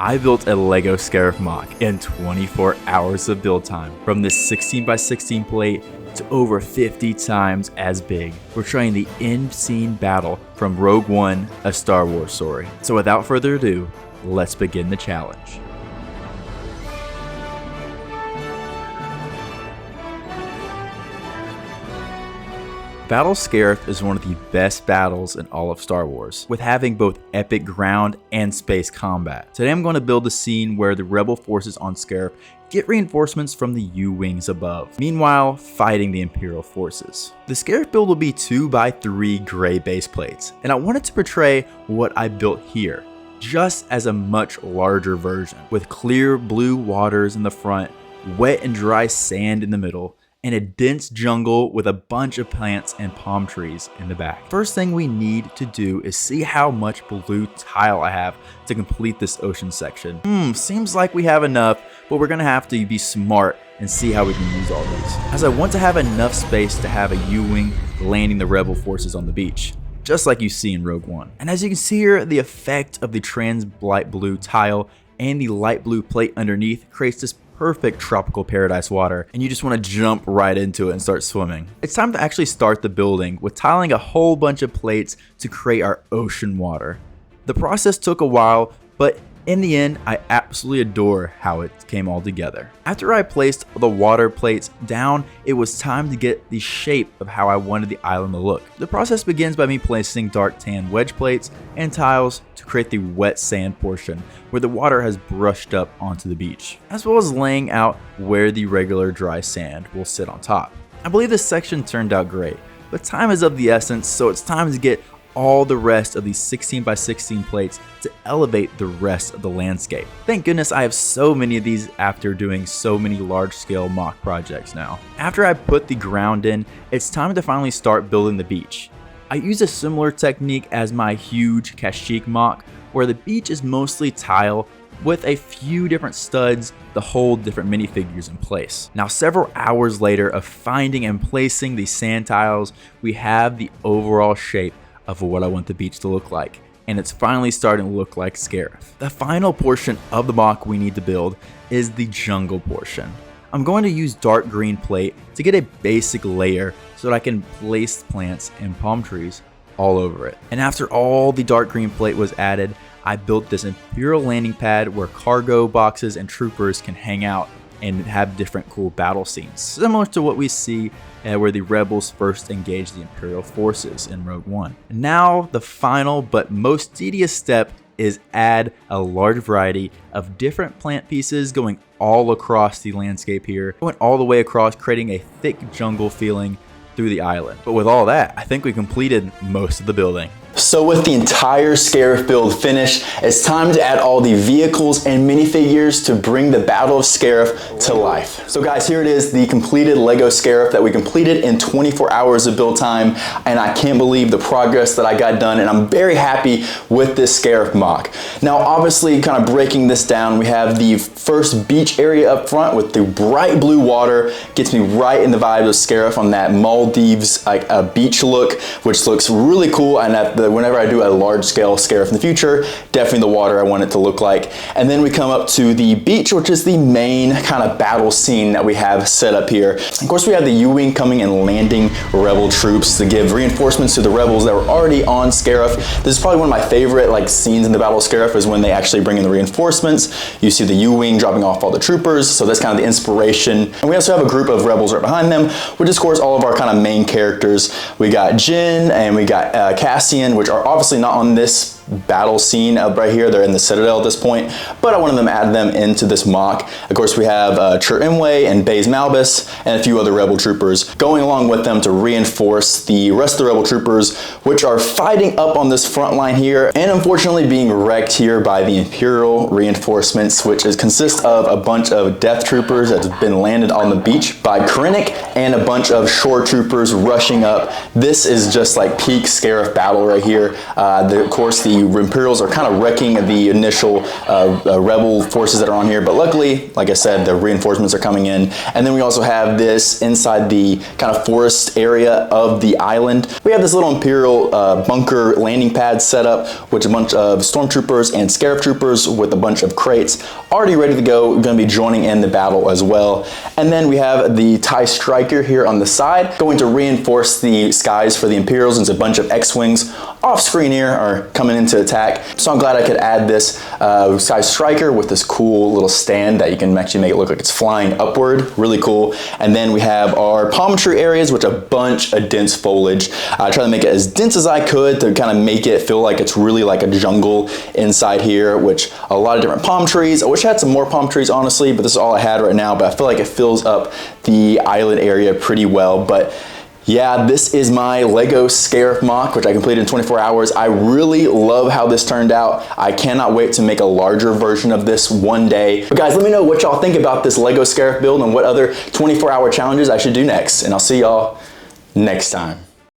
I built a Lego Scarif Moc in 24 hours of build time. From this 16x16 plate to over 50 times as big, portraying the end scene battle from Rogue One, a Star Wars story. So without further ado, let's begin the challenge. Battle Scarif is one of the best battles in all of Star Wars, with having both epic ground and space combat. Today I'm going to build a scene where the rebel forces on Scarif get reinforcements from the U-wings above, meanwhile fighting the Imperial forces. The Scarif build will be 2x3 gray base plates, and I wanted to portray what I built here, just as a much larger version, with clear blue waters in the front, wet and dry sand in the middle, and a dense jungle with a bunch of plants and palm trees in the back. First thing we need to do is see how much blue tile I have to complete this ocean section. Seems like we have enough, but we're gonna have to be smart and see how we can use all these, as I want to have enough space to have a U-wing landing the rebel forces on the beach, just like you see in Rogue One. And as you can see here, the effect of the trans light blue tile and the light blue plate underneath creates this perfect tropical paradise water, and you just want to jump right into it and start swimming. It's time to actually start the building with tiling a whole bunch of plates to create our ocean water. The process took a while, but in the end, I absolutely adore how it came all together. After I placed the water plates down, it was time to get the shape of how I wanted the island to look. The process begins by me placing dark tan wedge plates and tiles to create the wet sand portion where the water has brushed up onto the beach, as well as laying out where the regular dry sand will sit on top. I believe this section turned out great, but time is of the essence, so it's time to get all the rest of these 16x16 plates to elevate the rest of the landscape. Thank goodness I have so many of these after doing so many large-scale mock projects now. After I put the ground in, it's time to finally start building the beach. I use a similar technique as my huge Kashyyyk mock, where the beach is mostly tile with a few different studs to hold different minifigures in place. Now, several hours later of finding and placing the sand tiles, we have the overall shape of what I want the beach to look like, and it's finally starting to look like Scarif. The final portion of the mock we need to build is the jungle portion. I'm going to use dark green plate to get a basic layer so that I can place plants and palm trees all over it. And after all the dark green plate was added, I built this Imperial landing pad where cargo boxes and troopers can hang out and have different cool battle scenes, similar to what we see where the rebels first engaged the Imperial forces in Rogue One. Now, the final but most tedious step is add a large variety of different plant pieces going all across the landscape here, going all the way across, creating a thick jungle feeling through the island. But with all that, I think we completed most of the building. So with the entire Scarif build finished, it's time to add all the vehicles and minifigures to bring the Battle of Scarif to life. So guys, here it is, the completed Lego Scarif that we completed in 24 hours of build time, and I can't believe the progress that I got done, and I'm very happy with this Scarif mock. Now obviously, kind of breaking this down, we have the first beach area up front with the bright blue water, gets me right in the vibe of Scarif on that Maldives beach look, which looks really cool, and whenever I do a large-scale Scarif in the future, definitely the water I want it to look like. And then we come up to the beach, which is the main kind of battle scene that we have set up here. Of course, we have the U-wing coming and landing rebel troops to give reinforcements to the rebels that were already on Scarif. This is probably one of my favorite scenes in the Battle of Scarif, is when they actually bring in the reinforcements. You see the U-wing dropping off all the troopers, so that's kind of the inspiration. And we also have a group of rebels right behind them, which is of course all of our kind of main characters. We got Jyn and we got Cassian, which are obviously not on this battle scene right here. They're in the Citadel at this point, but I wanted them to add them into this mock. Of course, we have Chir Imwe and Baze Malbus and a few other rebel troopers going along with them to reinforce the rest of the rebel troopers, which are fighting up on this front line here, and unfortunately being wrecked here by the Imperial reinforcements, which consists of a bunch of death troopers that have been landed on the beach by Krennic and a bunch of shore troopers rushing up. This is just like peak Scarif battle right here. Of course, the the Imperials are kind of wrecking the initial rebel forces that are on here, but luckily, like I said, the reinforcements are coming in. And then we also have this inside the kind of forest area of the island. We have this little Imperial bunker landing pad set up with a bunch of stormtroopers and Scarif troopers with a bunch of crates already ready to go. We're going to be joining in the battle as well. And then we have the TIE Striker here on the side, going to reinforce the skies for the Imperials, and a bunch of X-Wings off screen here are coming into attack. So I'm glad I could add this TIE Striker with this cool little stand that you can actually make it look like it's flying upward. Really cool. And then we have our palm tree areas with a bunch of dense foliage. I try to make it as dense as I could to kind of make it feel like it's really like a jungle inside here, which a lot of different palm trees. I wish I had some more palm trees, honestly, but this is all I had right now. But I feel like it fills up the island area pretty well. But yeah, this is my Lego Scarif Moc, which I completed in 24 hours. I really love how this turned out. I cannot wait to make a larger version of this one day. But guys, let me know what y'all think about this Lego Scarif build and what other 24-hour challenges I should do next. And I'll see y'all next time.